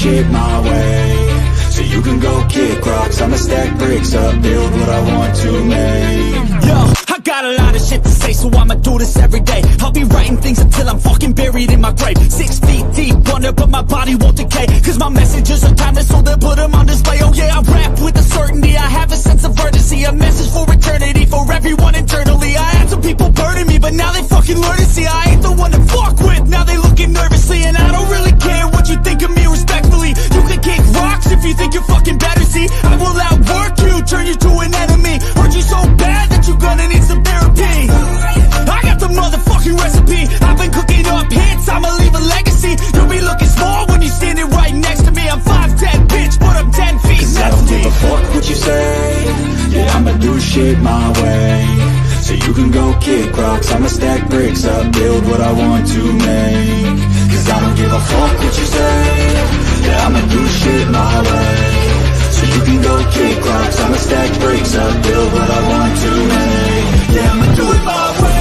shit my way. So you can go kick rocks, I'ma stack bricks up, build what I want to make. Yo, I got a lot of shit to say, so I'ma do this every day. I'll be writing things until I'm fucking buried in my grave. 6 feet deep under, but my body won't decay, cause my messages are timeless, so they'll put them on display. Oh yeah, I rap with a certainty, I have a sense of urgency, a message for eternity, for everyone internally. I had some people burning me, but now they fucking learn to see I ain't the one to fuck with, now they looking nervously. And I don't really care what you think of me, respectfully. You can kick rocks if you think you're fucking better, see I will outwork you, turn you to an enemy. Hurt you so bad that you're gonna need some therapy. I got the motherfucking recipe, I've been cooking up hits, I'ma leave a legacy. You'll be looking small when you're standing right next to me. I'm 5'10", bitch, but I'm 10 feet. Cause I don't give a fuck what you say, yeah, I'ma do shit my way. So you can go kick rocks, I'ma stack bricks up, build what I want to make. Cause I don't give a fuck what you say, yeah, I'ma do shit my way. So you can go kick rocks, I'ma stack bricks up, build what I want to make. Yeah, I'ma do it my way.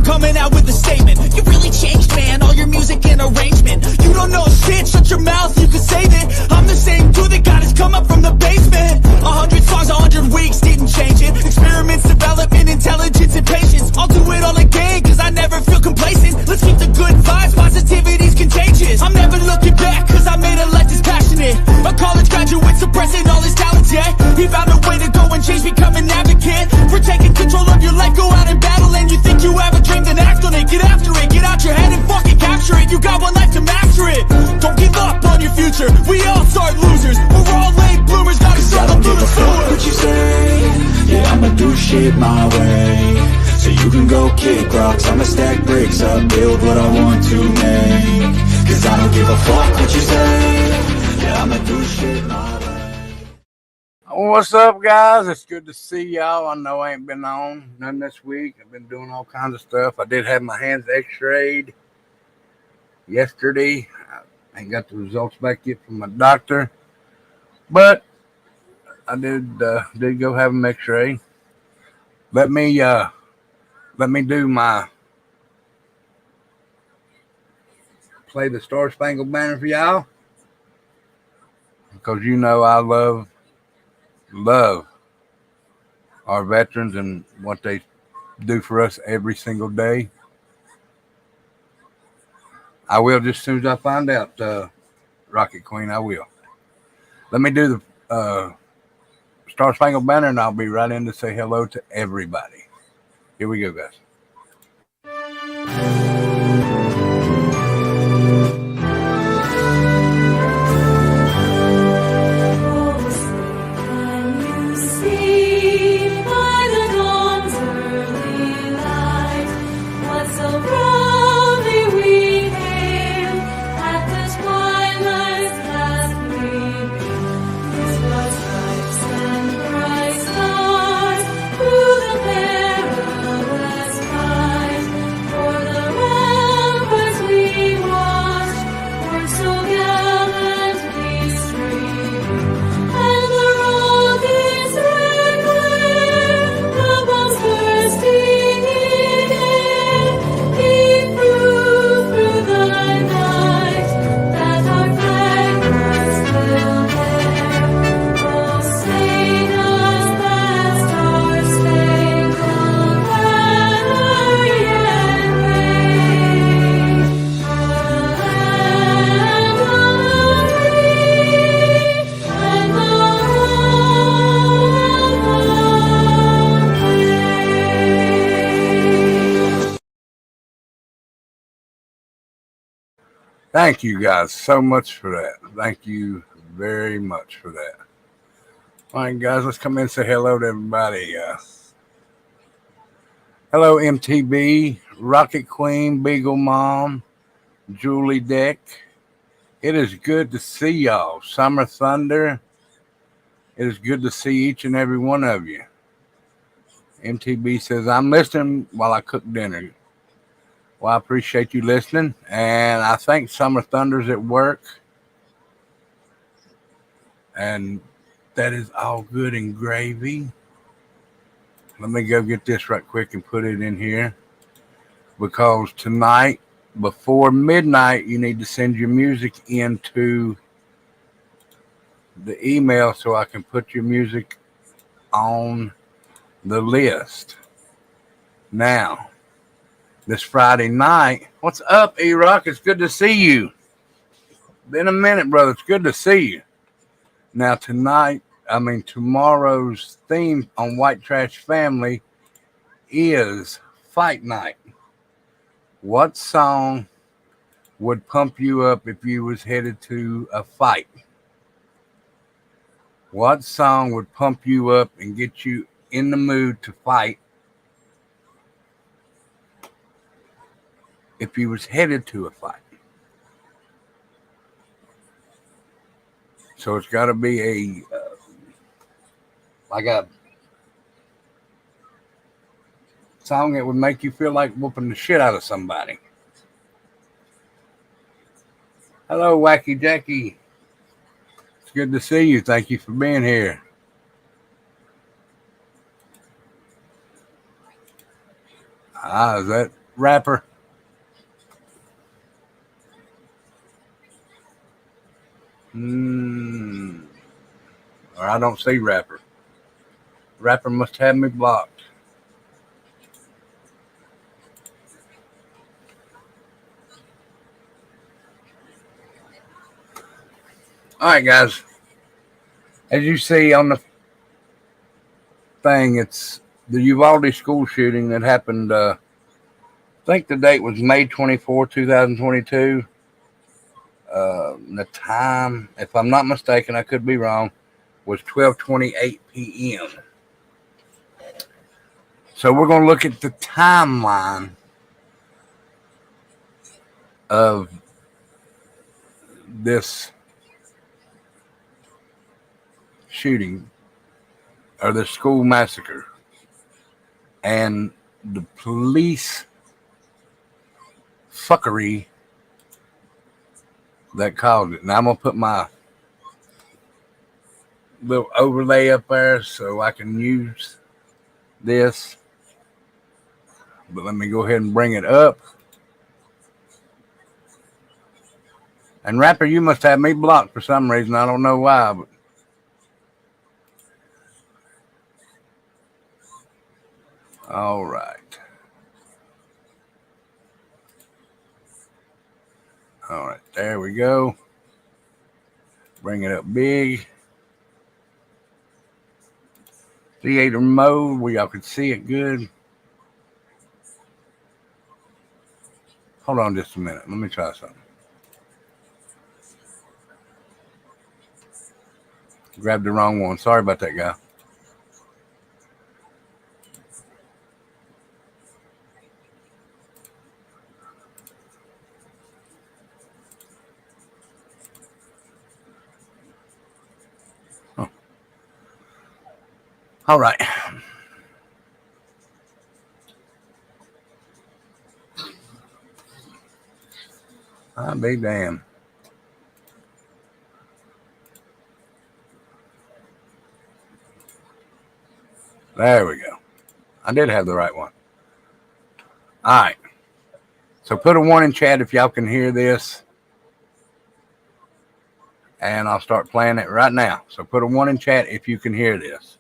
Coming out with a statement. You really changed, man, all your music and arrangement. You don't know shit, shut your mouth, you can save it. I'm the same dude that got his come up from the basement. 100 songs, 100 weeks, didn't change it. Experiments, development, intelligence, and patience. I'll do it all again, cause I never feel complacent. Let's keep the good vibes, positivity's contagious. I'm never looking back, cause I made a life that's passionate. A college graduate suppressing all his talents, yeah. He found a way to go and change, become an advocate. For taking control of your life, go out and battle. And you think you have a dream, then act on it. Get after it, get out your head and fucking capture it. You got one life to master it. Don't give up on your future, we all start losers. We're all late bloomers, gotta struggle through the sewer. What you say, yeah, I'ma do shit my way. So you can go kick rocks, I'ma stack bricks up, build what I want to make. Cause I don't give a fuck what you say, yeah, I'ma do shit my way. What's up, guys? It's good to see y'all. I know I ain't been on none this week. I've been doing all kinds of stuff. I did have my hands x-rayed yesterday. I ain't got the results back yet from my doctor, but I did go have an x-ray. Let me do my play the Star Spangled Banner for y'all, because you know I love our veterans and what they do for us every single day. I will just as soon as I find out, Rocket Queen, I will. Let me do the Star Spangled Banner, and I'll be right in to say hello to everybody. Here we go, guys. Thank you guys so much for that. Thank you very much for that. All right, guys, let's come in and say hello to everybody. Hello, MTB, Rocket Queen, Beagle Mom, Julie Deck. It is good to see y'all. Summer Thunder. It is good to see each and every one of you. MTB says, I'm listening while I cook dinner. Well, I appreciate you listening, and I think Summer Thunder's at work, and that is all good and gravy. Let me go get this right quick and put it in here, because tonight, before midnight, you need to send your music into the email so I can put your music on the list. Now, this Friday night, what's up, E-Rock? It's good to see you. Been a minute, brother. It's good to see you. Now, tomorrow's theme on White Trash Family is Fight Night. What song would pump you up if you was headed to a fight? What song would pump you up and get you in the mood to fight if you was headed to a fight? So it's got to be a song that would make you feel like whooping the shit out of somebody. Hello, Wacky Jackie. It's good to see you. Thank you for being here. Is that rapper? Or I don't see rapper. Rapper must have me blocked. All right, guys. As you see on the thing, it's the Uvalde school shooting that happened. I think the date was May 24, 2022. The time, if I'm not mistaken, I could be wrong, was 12:28 p.m. So we're going to look at the timeline of this shooting, or the school massacre, and the police fuckery that caused it. Now I'm going to put my little overlay up there so I can use this. But let me go ahead and bring it up. And Rapper, you must have me blocked for some reason. I don't know why, but all right. All right, there we go. Bring it up big. Theater mode where y'all can see it good. Hold on just a minute. Let me try something. Grabbed the wrong one. Sorry about that, guy. Oh. All right. I'll be damned. There we go. I did have the right one. All right. So put a 1 in chat if y'all can hear this. And I'll start playing it right now. So put a 1 in chat if you can hear this.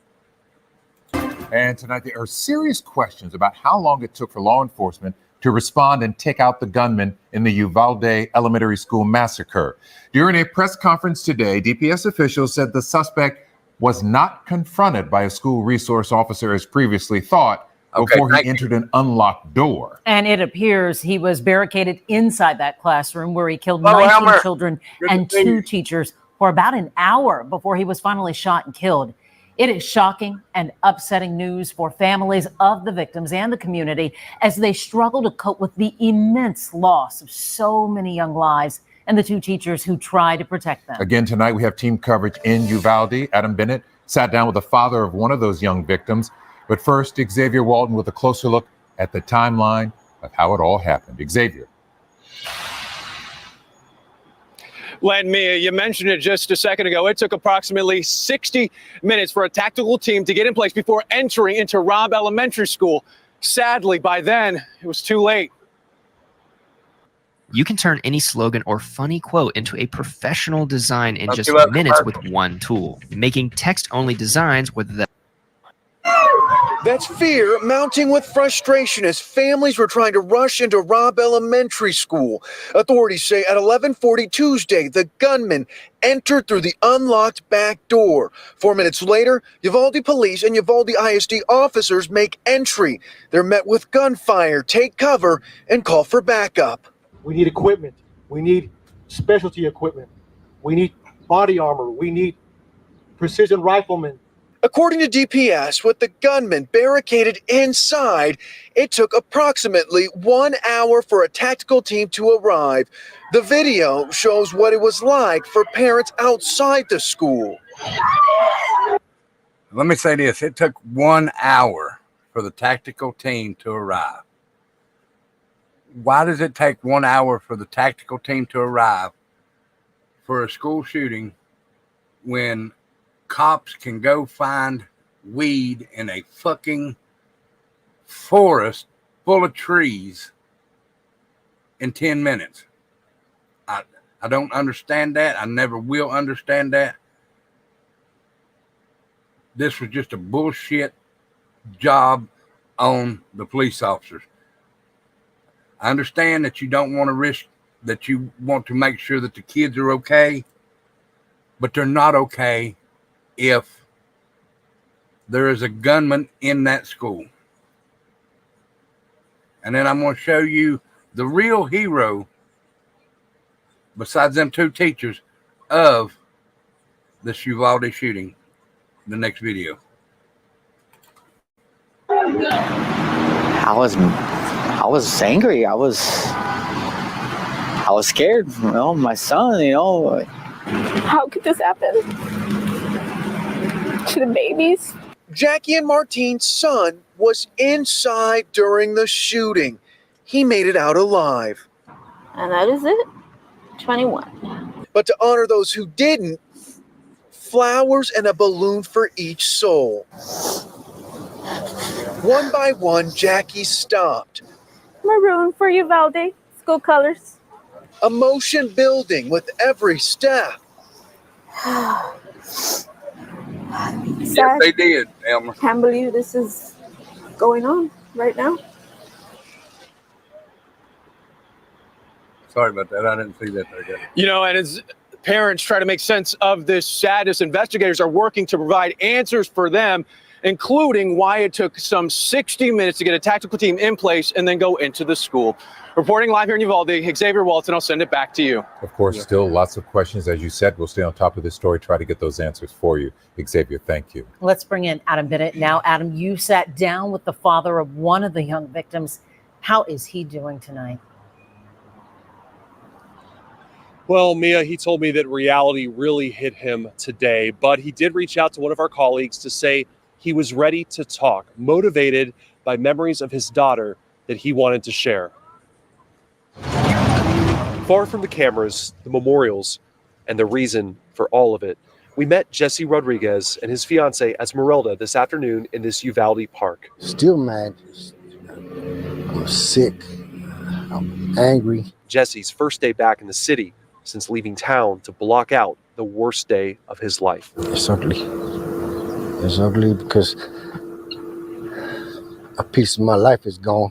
And tonight there are serious questions about how long it took for law enforcement to respond and take out the gunman in the Uvalde Elementary School massacre. During a press conference today, DPS officials said the suspect was not confronted by a school resource officer as previously thought before he entered an unlocked door. And it appears he was barricaded inside that classroom where he killed 19 children and 2 teachers for about an hour before he was finally shot and killed. It is shocking and upsetting news for families of the victims and the community as they struggle to cope with the immense loss of so many young lives and the 2 teachers who try to protect them. Again, tonight we have team coverage in Uvalde. Adam Bennett sat down with the father of one of those young victims. But first, Xavier Walton with a closer look at the timeline of how it all happened. Xavier. Len, Mia, you mentioned it just a second ago. It took approximately 60 minutes for a tactical team to get in place before entering into Robb Elementary School. Sadly, by then, it was too late. You can turn any slogan or funny quote into a professional design in just minutes with one tool, making text-only designs with the That's fear mounting with frustration as families were trying to rush into Robb Elementary School. Authorities say at 11:40 Tuesday, the gunman entered through the unlocked back door. 4 minutes later, Uvalde police and Uvalde ISD officers make entry. They're met with gunfire, take cover, and call for backup. We need equipment. We need specialty equipment. We need body armor. We need precision riflemen. According to DPS, with the gunman barricaded inside, it took approximately 1 hour for a tactical team to arrive. The video shows what it was like for parents outside the school. Let me say this. It took 1 hour for the tactical team to arrive. Why does it take 1 hour for the tactical team to arrive for a school shooting when cops can go find weed in a fucking forest full of trees in 10 minutes? I don't understand that. I never will understand that. This was just a bullshit job on the police officers. I understand that you don't want to risk, that you want to make sure that the kids are okay, but they're not okay if there is a gunman in that school. And then I'm going to show you the real hero, besides them two teachers, of this Uvalde shooting, the next video. I was angry. I was scared. My son, How could this happen to the babies? Jackie and Martine's son was inside during the shooting. He made it out alive. And that is it. 21. But to honor those who didn't, flowers and a balloon for each soul. One by one, Jackie stopped. Maroon for Uvalde. School colors. Emotion building with every step. Yes, they did, Elmer. Can't believe this is going on right now. Sorry about that. I didn't see that there. You know, and as parents try to make sense of this sadness, investigators are working to provide answers for them, including why it took some 60 minutes to get a tactical team in place and then go into the school. Reporting live here in Uvalde, Xavier Walton, I'll send it back to you. Of course, still lots of questions. As you said, we'll stay on top of this story, try to get those answers for you. Xavier, thank you. Let's bring in Adam Bennett. Now, Adam, you sat down with the father of one of the young victims. How is he doing tonight? Well, Mia, he told me that reality really hit him today, but he did reach out to one of our colleagues to say he was ready to talk, motivated by memories of his daughter that he wanted to share. Far from the cameras, the memorials, and the reason for all of it, we met Jesse Rodriguez and his fiancée Esmeralda this afternoon in this Uvalde park. Still mad. I'm sick. I'm angry. Jesse's first day back in the city since leaving town to block out the worst day of his life. It's ugly. It's ugly because a piece of my life is gone.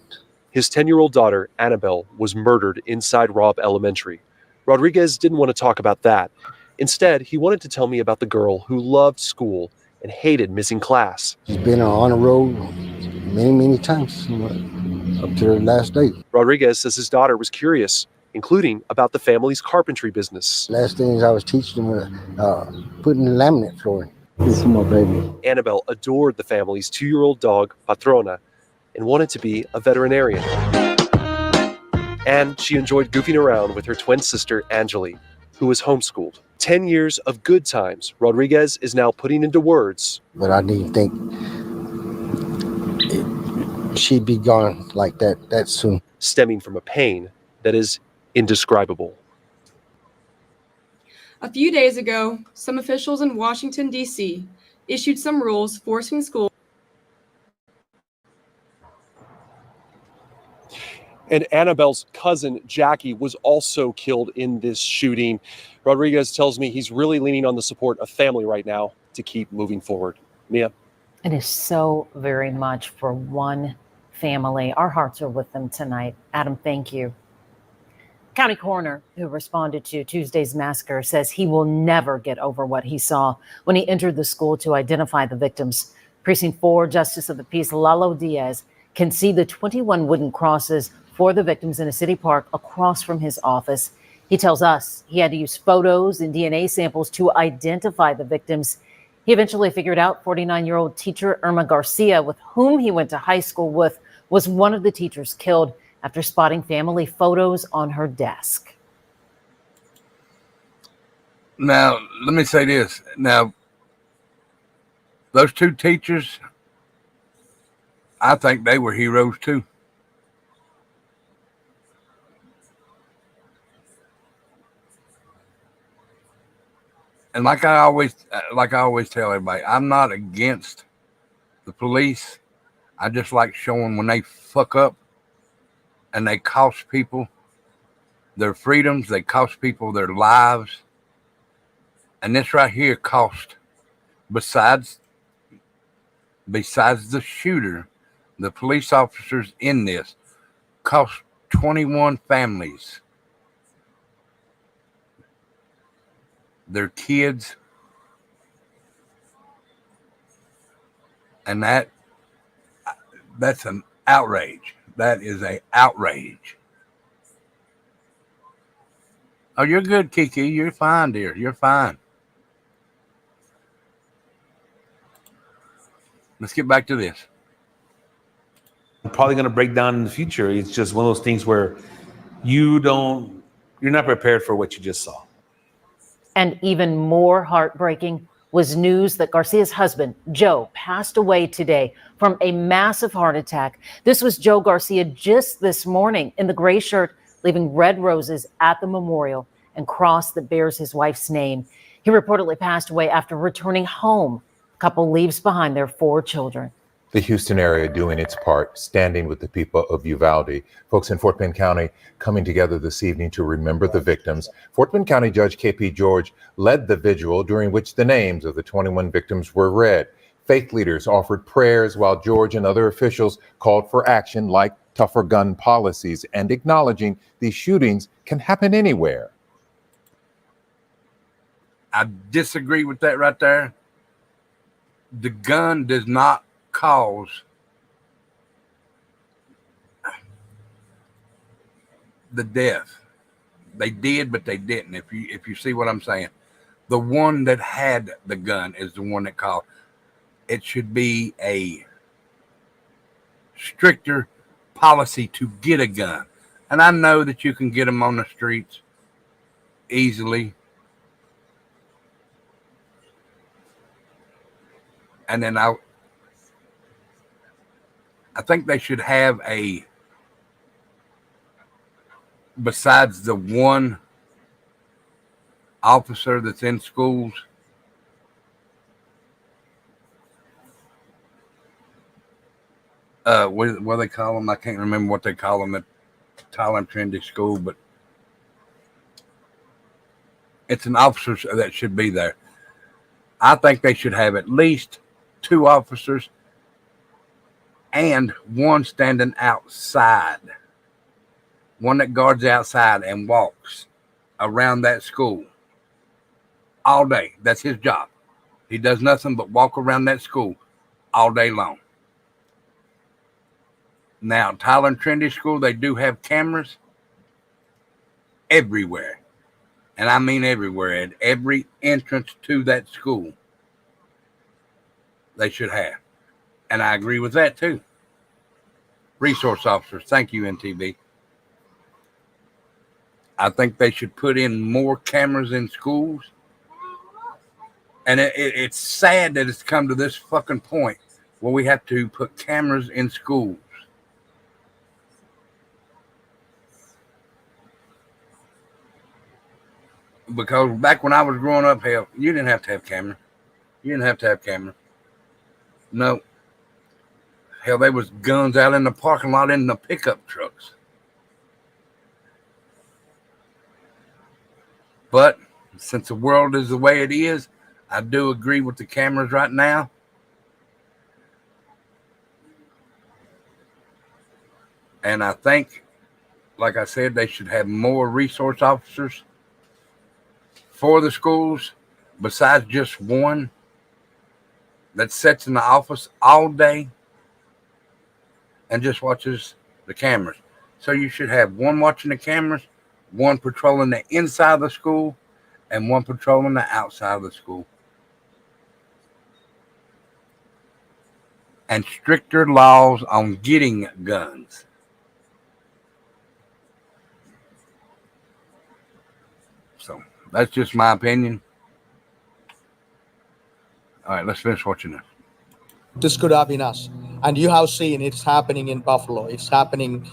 His 10-year-old daughter, Annabelle, was murdered inside Robb Elementary. Rodriguez didn't want to talk about that. Instead, he wanted to tell me about the girl who loved school and hated missing class. She's been on the road many, many times up to her last day. Rodriguez says his daughter was curious, including about the family's carpentry business. Last things I was teaching them was putting the laminate flooring. This is my baby. Annabelle adored the family's 2-year-old dog, Patrona, and wanted to be a veterinarian. And she enjoyed goofing around with her twin sister, Angeli, who was homeschooled. 10 years of good times, Rodriguez is now putting into words. But I didn't think she'd be gone like that soon. stemming from a pain that is indescribable. A few days ago, some officials in Washington, D.C. issued some rules forcing schools. And Annabelle's cousin, Jackie, was also killed in this shooting. Rodriguez tells me he's really leaning on the support of family right now to keep moving forward. Mia? It is so very much for one family. Our hearts are with them tonight. Adam, thank you. County coroner who responded to Tuesday's massacre says he will never get over what he saw when he entered the school to identify the victims. Precinct 4 Justice of the Peace Lalo Diaz can see the 21 wooden crosses for the victims in a city park across from his office. He tells us he had to use photos and DNA samples to identify the victims. He eventually figured out 49-year-old teacher Irma Garcia, with whom he went to high school with, was one of the teachers killed after spotting family photos on her desk. Now, let me say this. Now, those two teachers, I think they were heroes too. And like I always tell everybody, I'm not against the police. I just like showing when they fuck up and they cost people their freedoms, they cost people their lives. And this right here cost, besides the shooter, the police officers in this, cost 21 families their kids. And that's an outrage. That is an outrage. Oh, you're good, Kiki. You're fine, dear. You're fine. Let's get back to this. Probably going to break down in the future. It's just one of those things where you're not prepared for what you just saw. And even more heartbreaking was news that Garcia's husband, Joe, passed away today from a massive heart attack. This was Joe Garcia just this morning in the gray shirt, leaving red roses at the memorial and cross that bears his wife's name. He reportedly passed away after returning home. The couple leaves behind their 4 children. The Houston area doing its part, standing with the people of Uvalde. Folks in Fort Bend County coming together this evening to remember the victims. Fort Bend County Judge K.P. George led the vigil, during which the names of the 21 victims were read. Faith leaders offered prayers while George and other officials called for action like tougher gun policies and acknowledging these shootings can happen anywhere. I disagree with that right there. The gun does not cause the death. They did, but they didn't. If you see what I'm saying, the one that had the gun is the one that caused. It should be a stricter policy to get a gun, and I know that you can get them on the streets easily. And then I think they should have besides the one officer that's in schools, what they call them? I can't remember what they call them at Tyler Trinity School, but it's an officer that should be there. I think they should have at least 2 officers and one standing outside, one that guards outside and walks around that school all day. That's his job. He does nothing but walk around that school all day long. Now, Tyler and Trinity School, they do have cameras everywhere. And I mean everywhere, at every entrance to that school. They should have. And I agree with that too. Resource officers. Thank you, NTV. I think they should put in more cameras in schools. And it's sad that it's come to this fucking point where we have to put cameras in schools. Because back when I was growing up, hell, you didn't have to have camera. You didn't have to have camera. No. Hell, there was guns out in the parking lot in the pickup trucks. But since the world is the way it is, I do agree with the cameras right now. And I think, like I said, they should have more resource officers for the schools besides just one that sits in the office all day and just watches the cameras. So you should have one watching the cameras, one patrolling the inside of the school, and one patrolling the outside of the school. And stricter laws on getting guns. So that's just my opinion. All right, let's finish watching this. This could have been us. And you have seen it's happening in Buffalo. It's happening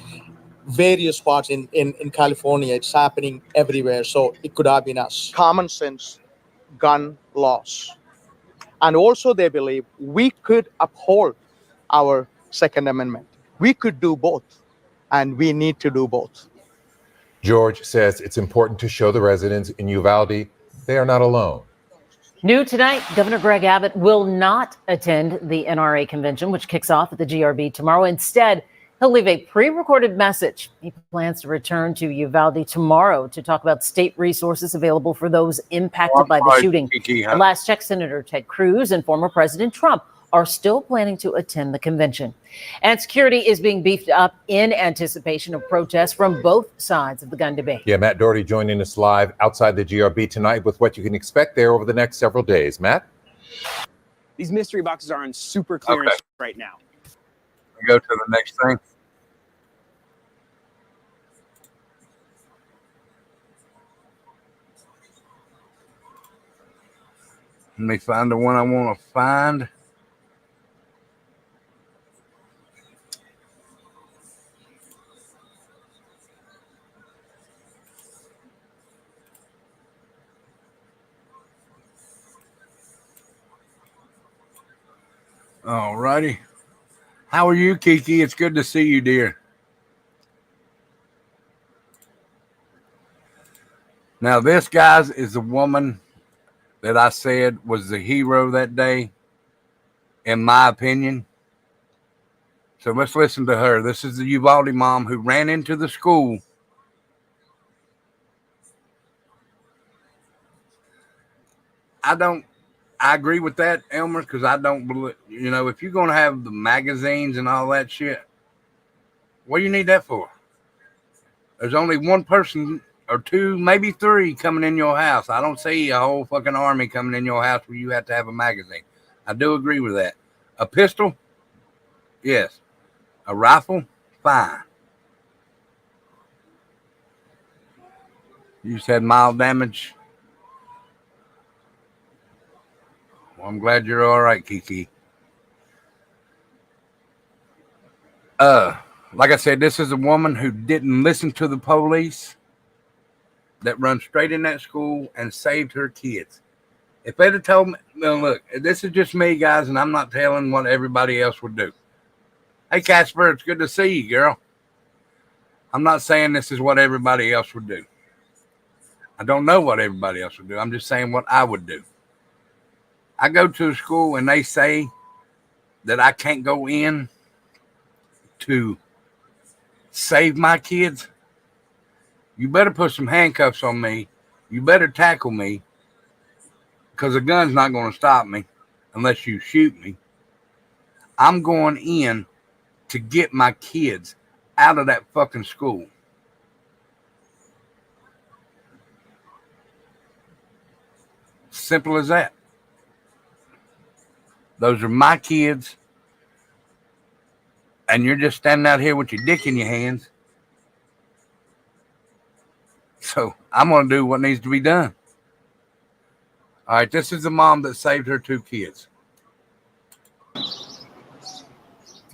various parts in California. It's happening everywhere. So it could have been us. Common sense gun laws. And also they believe we could uphold our Second Amendment. We could do both. And we need to do both. George says it's important to show the residents in Uvalde they are not alone. New tonight, Governor Greg Abbott will not attend the NRA convention, which kicks off at the GRB tomorrow. Instead, he'll leave a pre-recorded message. He plans to return to Uvalde tomorrow to talk about state resources available for those impacted by the shooting. At last check, Senator Ted Cruz and former President Trump are still planning to attend the convention. And security is being beefed up in anticipation of protests from both sides of the gun debate. Yeah, Matt Doherty joining us live outside the GRB tonight with what you can expect there over the next several days. Matt? These mystery boxes are on super clearance right now. Go to the next thing. Let me find the one I want to find. All righty. How are you, Kiki? It's good to see you, dear. Now, this, guys, is the woman that I said was the hero that day, in my opinion. So let's listen to her. This is the Uvalde mom who ran into the school. I agree with that, Elmer, because I don't believe, if you're going to have the magazines and all that shit, what do you need that for? There's only one person or two, maybe three coming in your house. I don't see a whole fucking army coming in your house where you have to have a magazine. I do agree with that. A pistol? Yes. A rifle? Fine. You just had mild damage. Well, I'm glad you're all right, Kiki. Like I said, this is a woman who didn't listen to the police that run straight in that school and saved her kids. If they'd have told me, no, look, this is just me, guys, and I'm not telling what everybody else would do. Hey, Casper, it's good to see you, girl. I'm not saying this is what everybody else would do. I don't know what everybody else would do. I'm just saying what I would do. I go to a school and they say that I can't go in to save my kids. You better put some handcuffs on me. You better tackle me, because a gun's not going to stop me unless you shoot me. I'm going in to get my kids out of that fucking school. Simple as that. Those are my kids. And you're just standing out here with your dick in your hands. So I'm going to do what needs to be done. All right, this is the mom that saved her two kids.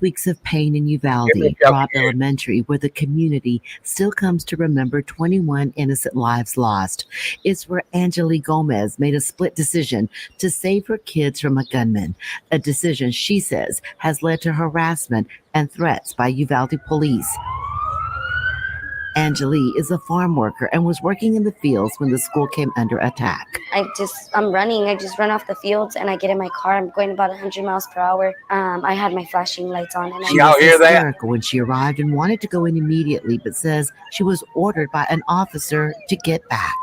weeks of pain in Uvalde, Robb Elementary, where the community still comes to remember 21 innocent lives lost. It's where Angeli Gomez made a split decision to save her kids from a gunman, a decision she says has led to harassment and threats by Uvalde police. Angeli is a farm worker and was working in the fields when the school came under attack. I'm running. I just run off the fields and I get in my car. I'm going about 100 miles per hour. I had my flashing lights on. And She was hysterical when she arrived and wanted to go in immediately, but says she was ordered by an officer to get back.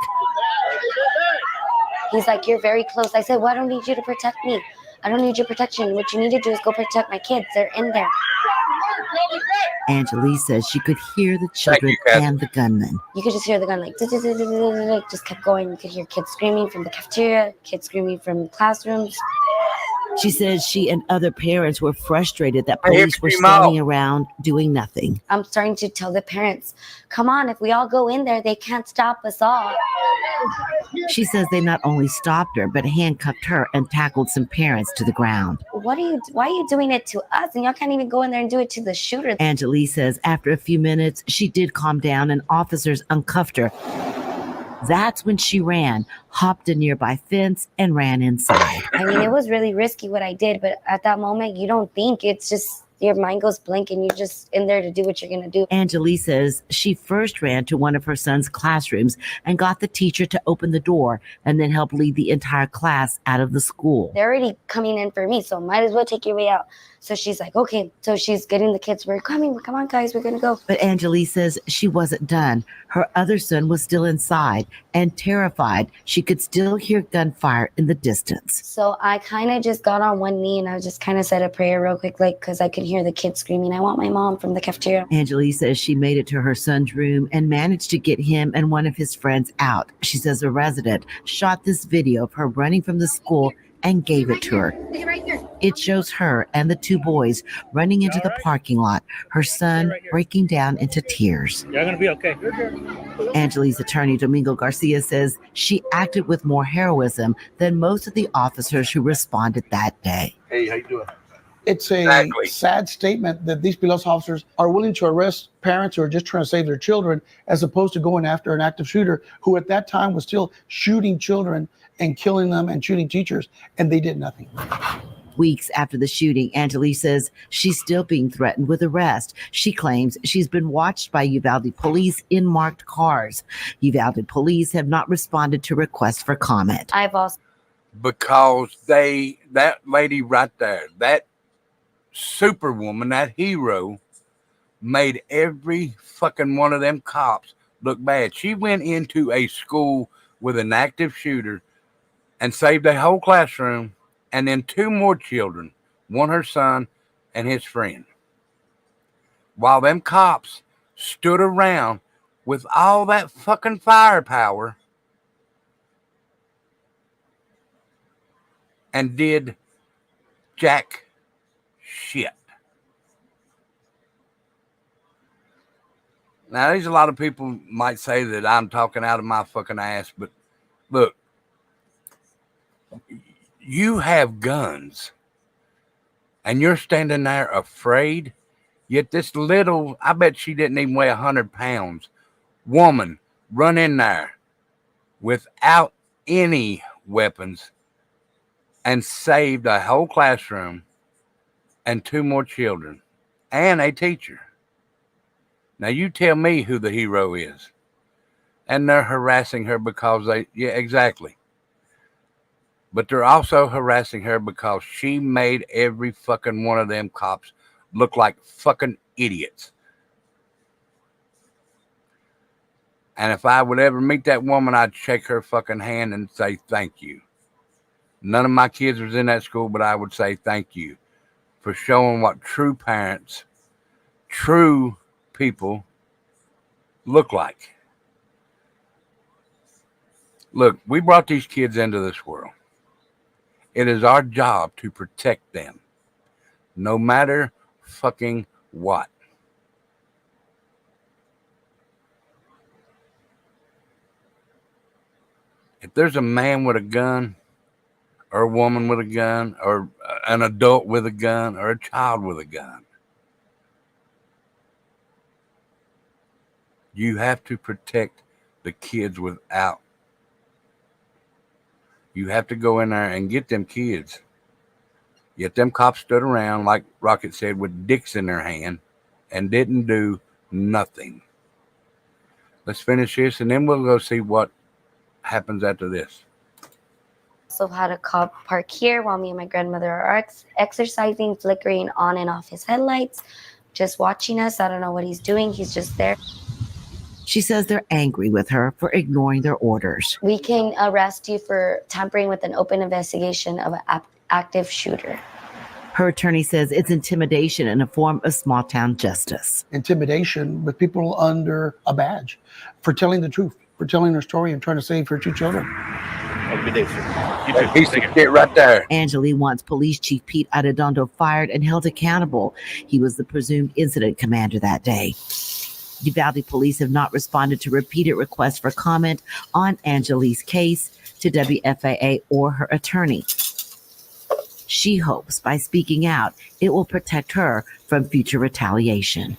He's like, "You're very close." I said, "Well, I don't need you to protect me. I don't need your protection. What you need to do is go protect my kids. They're in there." Angeli says she could hear the children and the gunman. You could just hear the gun like just kept going. You could hear kids screaming from the cafeteria, kids screaming from classrooms. She says she and other parents were frustrated that police were standing around doing nothing. I'm starting to tell the parents, "Come on, if we all go in there, they can't stop us all." She says they not only stopped her, but handcuffed her and tackled some parents to the ground. Why are you doing it to us? And y'all can't even go in there and do it to the shooter. Angeli says after a few minutes, she did calm down and officers uncuffed her. That's when she ran, hopped a nearby fence, and ran inside. I mean, it was really risky what I did, but at that moment, you don't think. It's just your mind goes blank and you're just in there to do what you're going to do. Angeli says she first ran to one of her son's classrooms and got the teacher to open the door and then help lead the entire class out of the school. They're already coming in for me, so might as well take your way out. So she's like, okay. So she's getting the kids. We're coming. Come on, guys. We're going to go. But Angeli says she wasn't done. Her other son was still inside and terrified. She could still hear gunfire in the distance. So I kind of just got on one knee and I just kind of said a prayer real quick, like, because I could hear the kids screaming, "I want my mom," from the cafeteria. Angeli says she made it to her son's room and managed to get him and one of his friends out. She says a resident shot this video of her running from the school and gave it to her. It shows her and the two boys running into the parking lot, her son breaking down into tears. You're going to be okay. Angeli's attorney, Domingo Garcia, says she acted with more heroism than most of the officers who responded that day. Hey, how you doing? It's a sad statement that these police officers are willing to arrest parents who are just trying to save their children, as opposed to going after an active shooter who at that time was still shooting children and killing them and shooting teachers, and they did nothing. Weeks after the shooting, Angeli says she's still being threatened with arrest. She claims she's been watched by Uvalde police in marked cars. Uvalde police have not responded to requests for comment. I've also... Because that lady right there, that superwoman, that hero, made every fucking one of them cops look bad. She went into a school with an active shooter and saved a whole classroom and then two more children, one her son and his friend. While them cops stood around with all that fucking firepower and did jack shit. Now, there's a lot of people might say that I'm talking out of my fucking ass, but look, you have guns and you're standing there afraid, yet this little, I bet she didn't even weigh 100 pounds, woman run in there without any weapons and saved a whole classroom and two more children and a teacher. Now you tell me who the hero is. And they're harassing her because yeah, exactly. But they're also harassing her because she made every fucking one of them cops look like fucking idiots. And if I would ever meet that woman, I'd shake her fucking hand and say thank you. None of my kids was in that school, but I would say thank you for showing what true parents, true people look like. Look, we brought these kids into this world. It is our job to protect them, no matter fucking what. If there's a man with a gun, or a woman with a gun, or an adult with a gun, or a child with a gun, You have to protect the kids without. You have to go in there and get them kids. Yet them cops stood around, like Rocket said, with dicks in their hand and didn't do nothing. Let's finish this, and then we'll go see what happens after this. Also had a cop park here while me and my grandmother are exercising, flickering on and off his headlights, just watching us. I don't know what he's doing. He's just there. She says they're angry with her for ignoring their orders. We can arrest you for tampering with an open investigation of an active shooter. Her attorney says it's intimidation and a form of small town justice. Intimidation with people under a badge for telling the truth, for telling their story and trying to save her 2 children. Have a good day, sir. You too. Piece of shit right there. Angeli wants Police Chief Pete Arredondo fired and held accountable. He was the presumed incident commander that day. Uvalde police have not responded to repeated requests for comment on Angeli's case to WFAA or her attorney. She hopes by speaking out, it will protect her from future retaliation.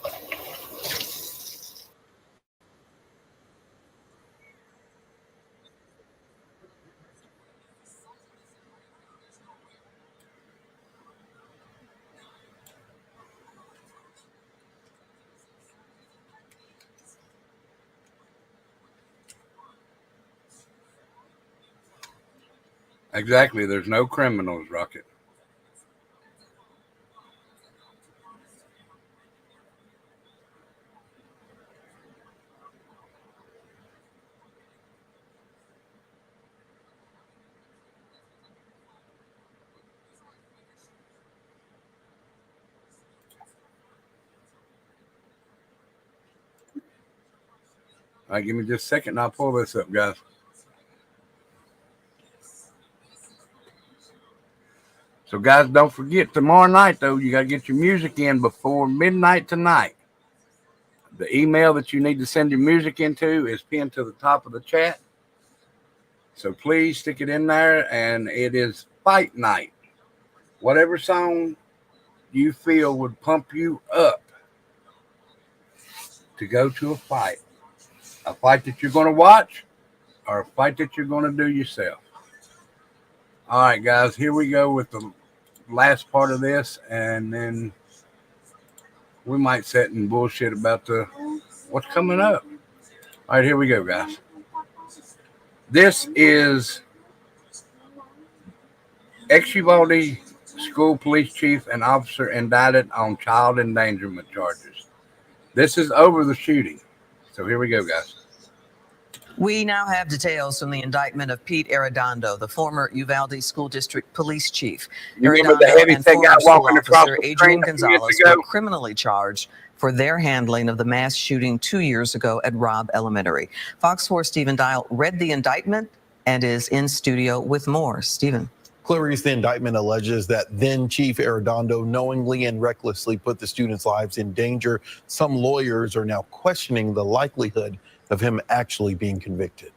Exactly. There's no criminals, Rocket. All right, give me just a second and I'll pull this up, guys. So, guys, don't forget, tomorrow night, though, you got to get your music in before midnight tonight. The email that you need to send your music into is pinned to the top of the chat. So, please stick it in there, and it is fight night. Whatever song you feel would pump you up to go to a fight that you're going to watch or a fight that you're going to do yourself. All right, guys, here we go with the last part of this, and then we might sit and bullshit about what's coming up. All right, here we go, guys. This is ex-Uvalde school police chief and officer indicted on child endangerment charges. This is over the shooting. So here we go, guys. We now have details from the indictment of Pete Arredondo, the former Uvalde School District police chief. Remember the heavy thing guy walking across the Adrian Gonzalez were criminally charged for their handling of the mass shooting 2 years ago at Robb Elementary. Fox 4 Stephen Dial read the indictment and is in studio with more. Stephen. Clarice, the indictment alleges that then Chief Arredondo knowingly and recklessly put the students' lives in danger. Some lawyers are now questioning the likelihood of him actually being convicted.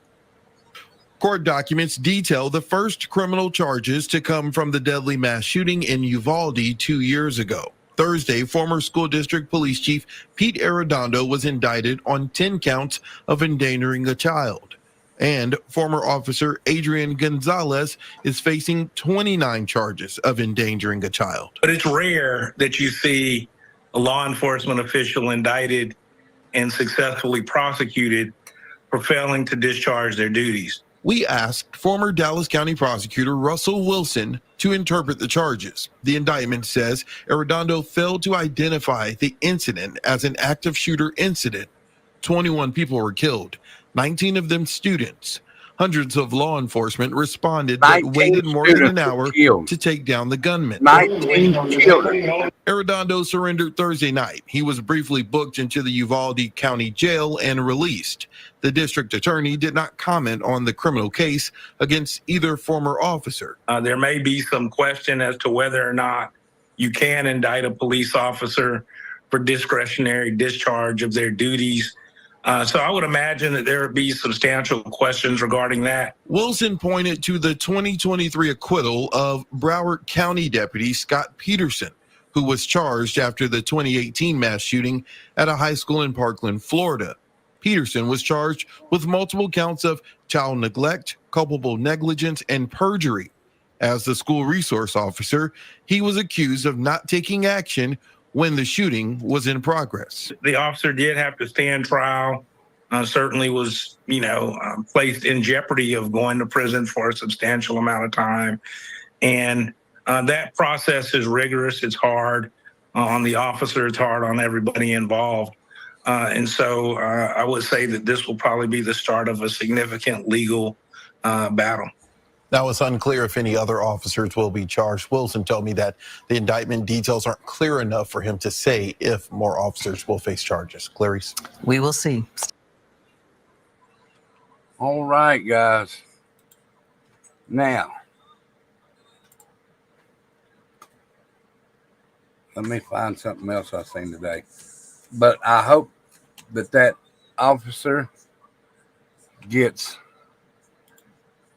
Court documents detail the first criminal charges to come from the deadly mass shooting in Uvalde 2 years ago. Thursday, former school district police chief Pete Arredondo was indicted on 10 counts of endangering a child. And former officer Adrian Gonzalez is facing 29 charges of endangering a child. But it's rare that you see a law enforcement official indicted and successfully prosecuted for failing to discharge their duties. We asked former Dallas County prosecutor Russell Wilson to interpret the charges. The indictment says Arredondo failed to identify the incident as an active shooter incident. 21 people were killed, 19 of them students. Hundreds of law enforcement responded but waited more than an hour to take down the gunman. 19 children. Arredondo surrendered Thursday night. He was briefly booked into the Uvalde County Jail and released. The district attorney did not comment on the criminal case against either former officer. There may be some question as to whether or not you can indict a police officer for discretionary discharge of their duties. So I would imagine that there would be substantial questions regarding that. Wilson pointed to the 2023 acquittal of Broward County Deputy Scott Peterson, who was charged after the 2018 mass shooting at a high school in Parkland, Florida. Peterson was charged with multiple counts of child neglect, culpable negligence, and perjury. As the school resource officer, he was accused of not taking action when the shooting was in progress. The officer did have to stand trial, certainly was, placed in jeopardy of going to prison for a substantial amount of time. And that process is rigorous. It's hard on the officer. It's hard on everybody involved. And so I would say that this will probably be the start of a significant legal battle. Now, it's unclear if any other officers will be charged. Wilson told me that the indictment details aren't clear enough for him to say if more officers will face charges. Clarice? We will see. All right, guys. Now, let me find something else I seen today. But I hope that officer gets,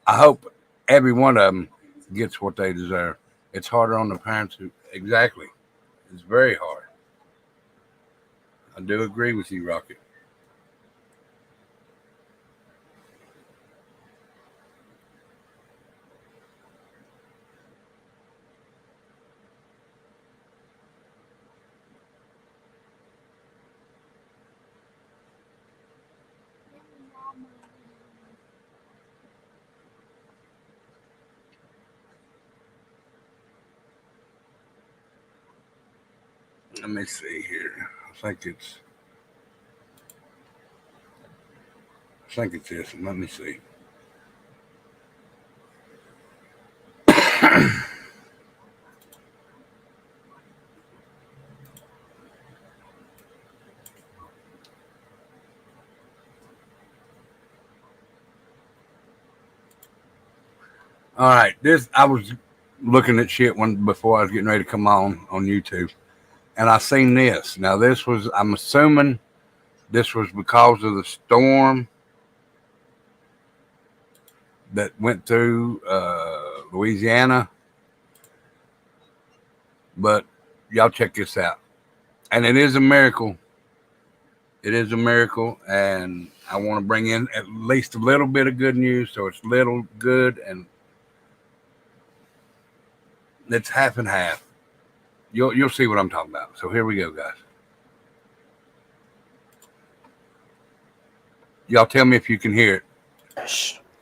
I hope every one of them gets what they deserve. It's harder on the parents who, exactly. It's very hard. I do agree with you, Rocket. Let me see here. I think it's this. Let me see. All right, I was looking at shit before I was getting ready to come on YouTube, and I seen this. Now this was, I'm assuming, this was because of the storm that went through Louisiana. But y'all check this out, and it is a miracle. It is a miracle, and I want to bring in at least a little bit of good news, so it's little good and it's half and half. You'll see what I'm talking about. So here we go, guys. Y'all tell me if you can hear it.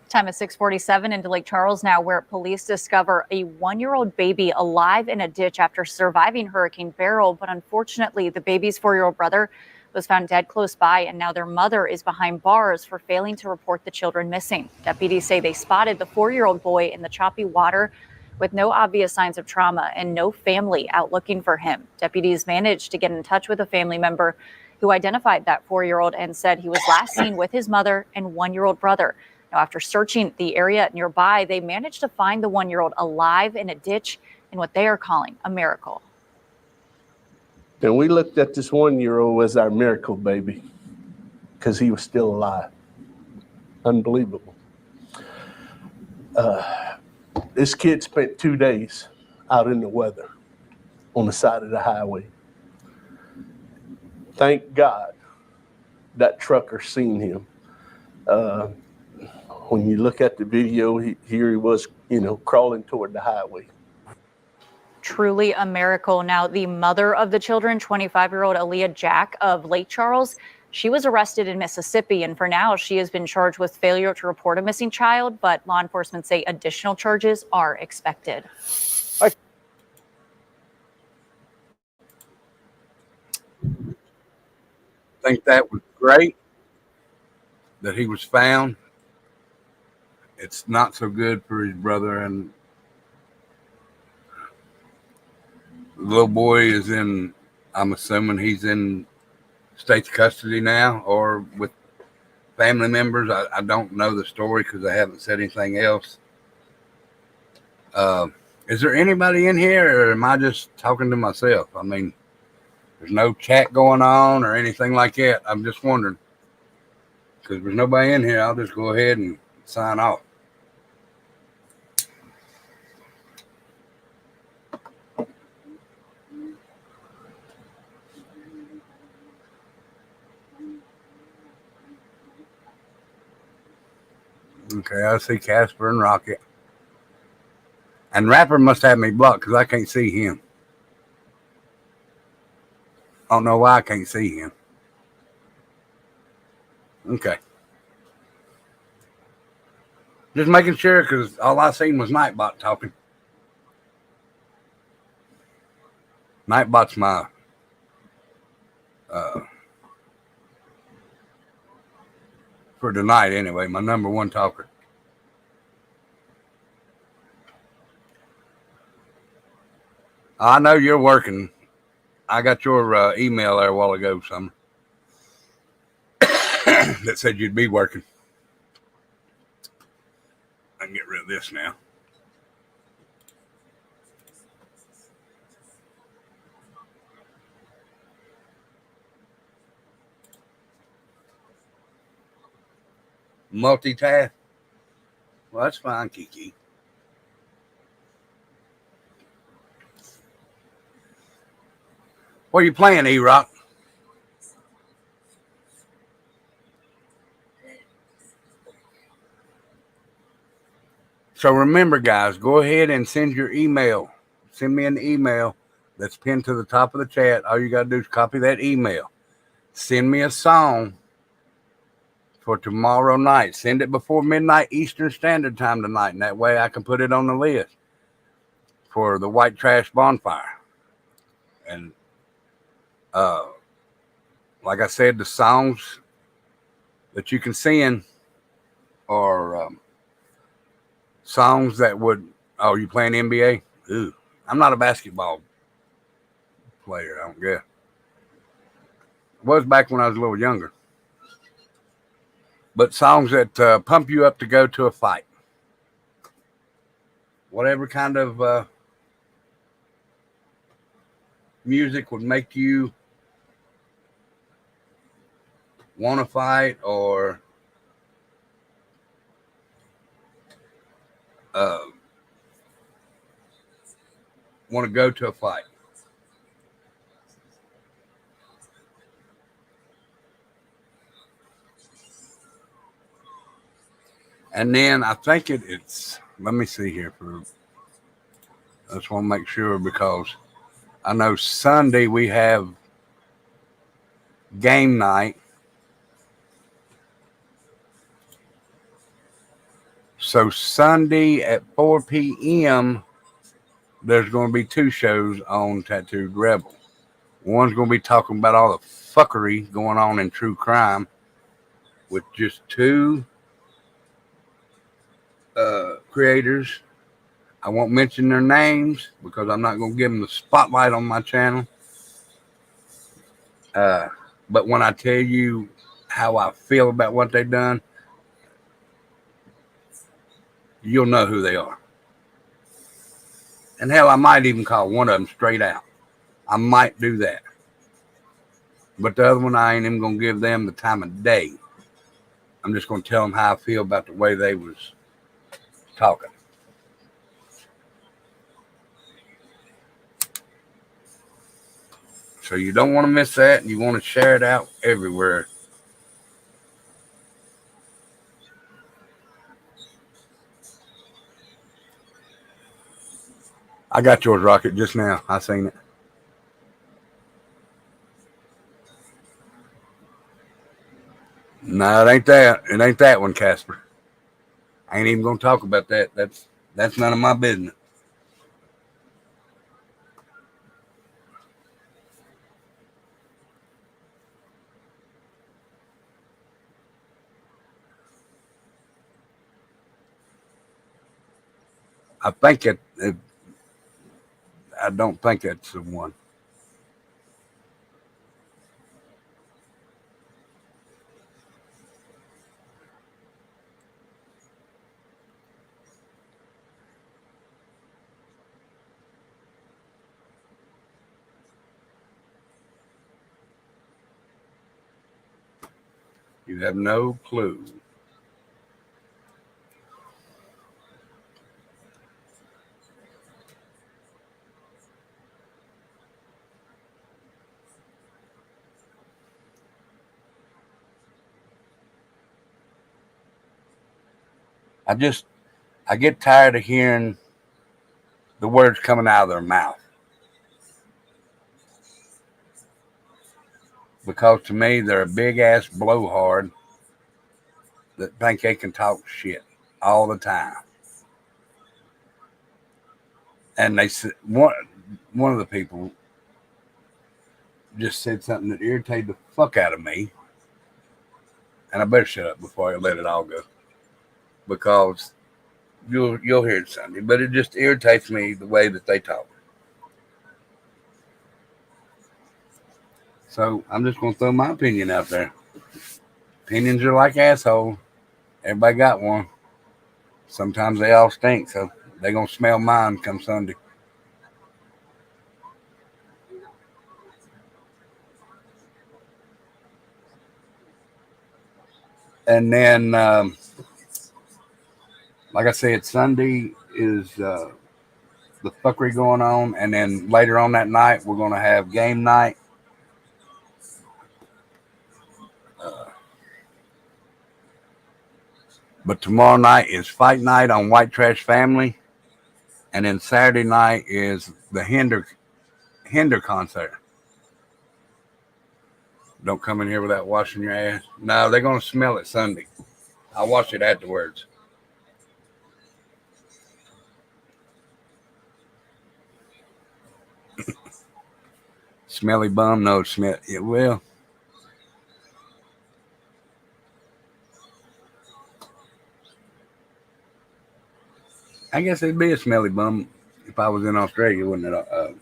Time is 6:47 into Lake Charles now, where police discover a 1-year-old baby alive in a ditch after surviving Hurricane Beryl. But unfortunately, the baby's 4-year-old brother was found dead close by, and now their mother is behind bars for failing to report the children missing. Deputies say they spotted the 4-year-old boy in the choppy water with no obvious signs of trauma and no family out looking for him. Deputies managed to get in touch with a family member who identified that 4-year-old and said he was last seen with his mother and 1-year-old brother. Now, after searching the area nearby, they managed to find the 1-year-old alive in a ditch in what they are calling a miracle. And we looked at this 1-year-old as our miracle baby because he was still alive. Unbelievable. This kid spent 2 days out in the weather on the side of the highway. Thank God that trucker seen him. When you look at the video, here he was, crawling toward the highway. Truly a miracle. Now, the mother of the children, 25-year-old Aaliyah Jack of Lake Charles, she was arrested in Mississippi, and for now, she has been charged with failure to report a missing child, but law enforcement say additional charges are expected. I think that was great that he was found. It's not so good for his brother, and the little boy is in, I'm assuming he's in state custody now or with family members. I don't know the story because I haven't said anything else. Is there anybody in here, or am I just talking to myself? I mean, there's no chat going on or anything like that. I'm just wondering, because there's nobody in here. I'll just go ahead and sign off. Okay, I see Casper and Rocket. And Rapper must have me blocked because I can't see him. I don't know why I can't see him. Okay. Just making sure because all I seen was Nightbot talking. Nightbot's my for tonight anyway, my number one talker. I know you're working. I got your email there a while ago, Summer, that said you'd be working. I can get rid of this now. Multitask. Well, that's fine, Kiki. What are you playing, E-Rock? So remember, guys, go ahead and send your email. Send me an email that's pinned to the top of the chat. All you got to do is copy that email. Send me a song for tomorrow night. Send it before midnight Eastern Standard Time tonight, and that way I can put it on the list for the White Trash Bonfire. And like I said, the songs that you can send are songs that would. Oh, you playing NBA? Ooh, I'm not a basketball player. I don't guess. Was back when I was a little younger. But songs that pump you up to go to a fight. Whatever kind of music would make you want to fight or want to go to a fight. And then I think it's, let me see here. I just want to make sure because I know Sunday we have game night. So Sunday at 4 p.m., there's going to be two shows on Tattooed Rebel. One's going to be talking about all the fuckery going on in true crime with just two creators. I won't mention their names because I'm not going to give them the spotlight on my channel. But when I tell you how I feel about what they've done, you'll know who they are. And hell, I might even call one of them straight out. I might do that. But the other one, I ain't even going to give them the time of day. I'm just going to tell them how I feel about the way they was talking. So you don't want to miss that, and you want to share it out everywhere. I got yours, Rocket, just now. I seen it. No, it ain't that. It ain't that one, Casper. I ain't even gonna talk about that. That's none of my business. I think I don't think that's the one. You have no clue. I get tired of hearing the words coming out of their mouth. Because to me, they're a big ass blowhard that think they can talk shit all the time. And they said one of the people just said something that irritated the fuck out of me. And I better shut up before I let it all go. Because you'll hear it Sunday. But it just irritates me the way that they talk. So I'm just going to throw my opinion out there. Opinions are like assholes. Everybody got one. Sometimes they all stink, so they're going to smell mine come Sunday. And then, like I said, Sunday is the fuckery going on. And then later on that night, we're going to have game night. But tomorrow night is fight night on White Trash Family. And then Saturday night is the Hinder concert. Don't come in here without washing your ass. No, they're going to smell it Sunday. I'll wash it afterwards. Smelly bum? No, smell. It will. I guess it'd be a smelly bum if I was in Australia, wouldn't it,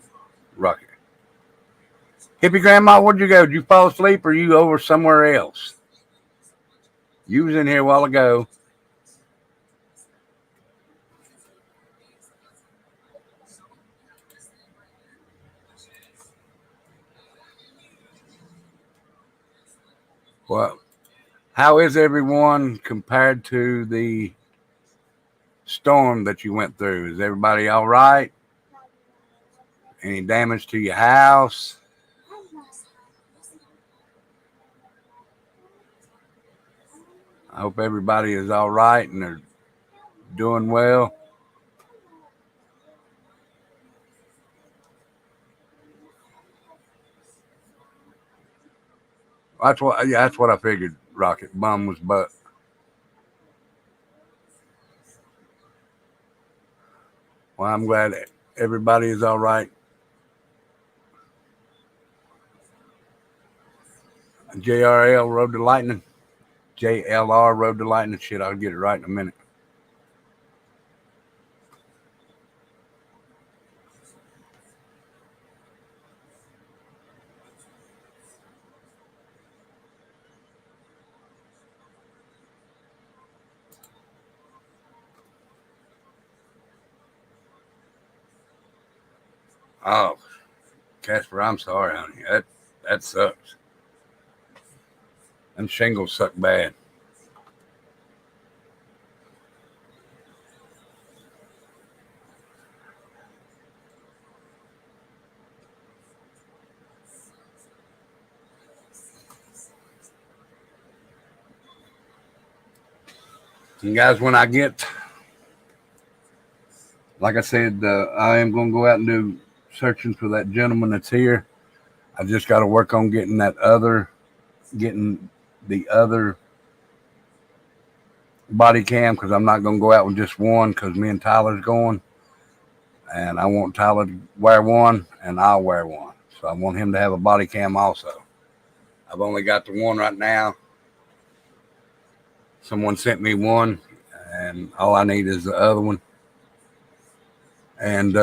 Rocket? Hippie Grandma, where'd you go? Did you fall asleep or you over somewhere else? You was in here a while ago. Well, how is everyone compared to the storm that you went through? Is everybody all right? Any damage to your house? I hope everybody is all right and they're doing well. That's what I figured, Rocket. Bum was butt. Well, I'm glad everybody is all right. JRL Road to Lightning. JLR Road to Lightning. Shit, I'll get it right in a minute. Oh, Casper, I'm sorry, honey. That sucks. Them shingles suck bad. And guys, when I get, like I said, I am going to go out and do searching for that gentleman that's here. I just got to work on getting the other body cam because I'm not going to go out with just one because me and Tyler's going. And I want Tyler to wear one and I'll wear one. So I want him to have a body cam also. I've only got the one right now. Someone sent me one and all I need is the other one. And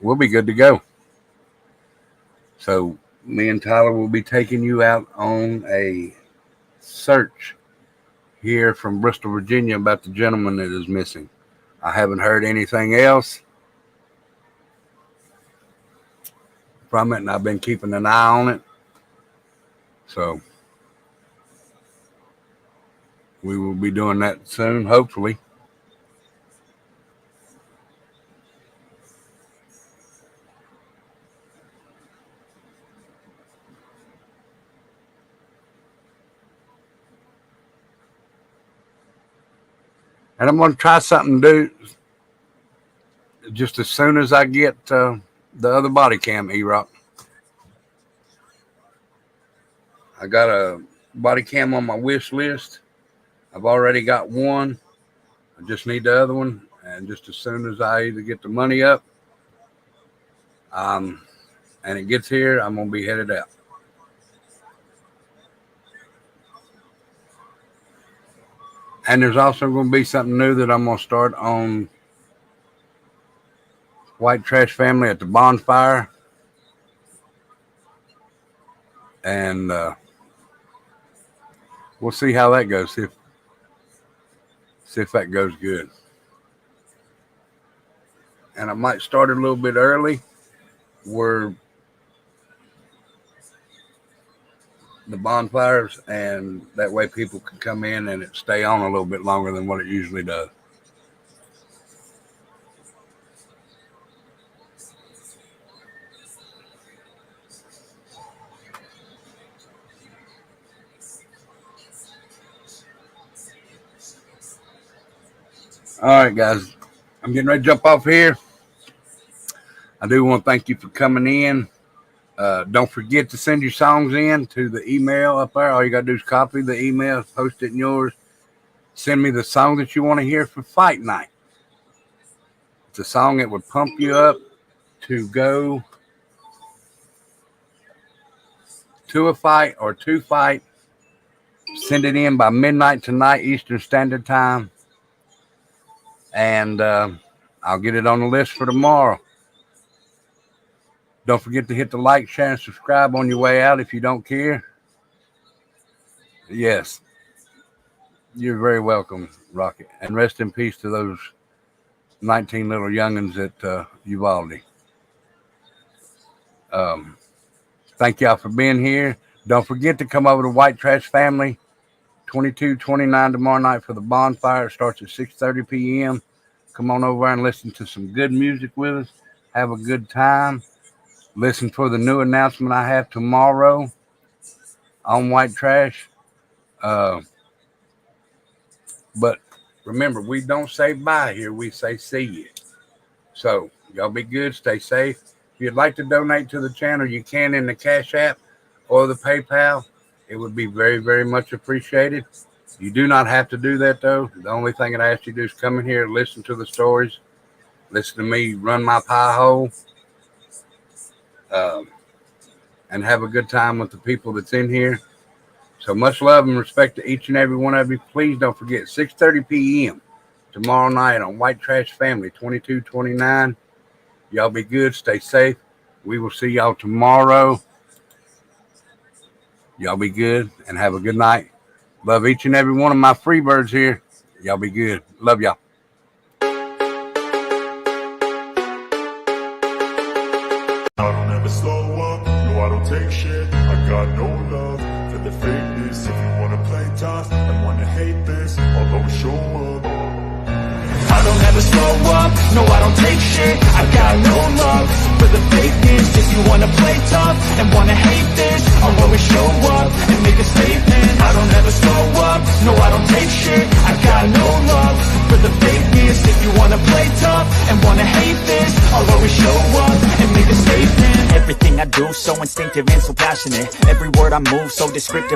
we'll be good to go. So me and Tyler will be taking you out on a search here from Bristol, Virginia about the gentleman that is missing. I haven't heard anything else from it, and I've been keeping an eye on it. So we will be doing that soon, hopefully. And I'm going to try something new just as soon as I get the other body cam, E-Rock. I got a body cam on my wish list. I've already got one. I just need the other one. And just as soon as I either get the money up and it gets here, I'm going to be headed out. And there's also going to be something new that I'm going to start on White Trash Family at the bonfire. And we'll see how that goes. See if that goes good. And I might start a little bit early where the bonfires, and that way people can come in and it stay on a little bit longer than what it usually does. All right, guys, I'm getting ready to jump off here. I do want to thank you for coming in. Don't forget to send your songs in to the email up there. All you got to do is copy the email, post it in yours. Send me the song that you want to hear for fight night. It's a song that would pump you up to go to a fight or to fight. Send it in by midnight tonight, Eastern Standard Time. And I'll get it on the list for tomorrow. Don't forget to hit the like, share, and subscribe on your way out if you don't care. Yes. You're very welcome, Rocket. And rest in peace to those 19 little youngins at Uvalde. Thank y'all for being here. Don't forget to come over to White Trash Family, 2229 tomorrow night for the bonfire. It starts at 6:30 p.m. Come on over and listen to some good music with us. Have a good time. Listen for the new announcement I have tomorrow on White Trash. But remember, we don't say bye here. We say see you. So y'all be good. Stay safe. If you'd like to donate to the channel, you can in the Cash App or the PayPal. It would be very, very much appreciated. You do not have to do that, though. The only thing that I ask you to do is come in here, listen to the stories, listen to me run my pie hole, and have a good time with the people that's in here. So much love and respect to each and every one of you. Please don't forget, 6:30 p.m. tomorrow night on White Trash Family, 2229. Y'all be good. Stay safe. We will see y'all tomorrow. Y'all be good and have a good night. Love each and every one of my free birds here. Y'all be good. Love y'all. I don't ever slow up, no I don't take shit. I got no love for the fakeness. If you wanna play tough and wanna hate this, I'll always show up. I don't ever slow up, no I don't take shit. I got no love for the fakeness. If you wanna play tough and wanna hate this, I'll always show up and make a statement. I don't ever slow up, no I don't take shit. I got no love for the fakeness. If you wanna play tough and wanna hate this, I'll always show up and make a statement. Everything I do so instinctive and so passionate. Every word I move so descriptive.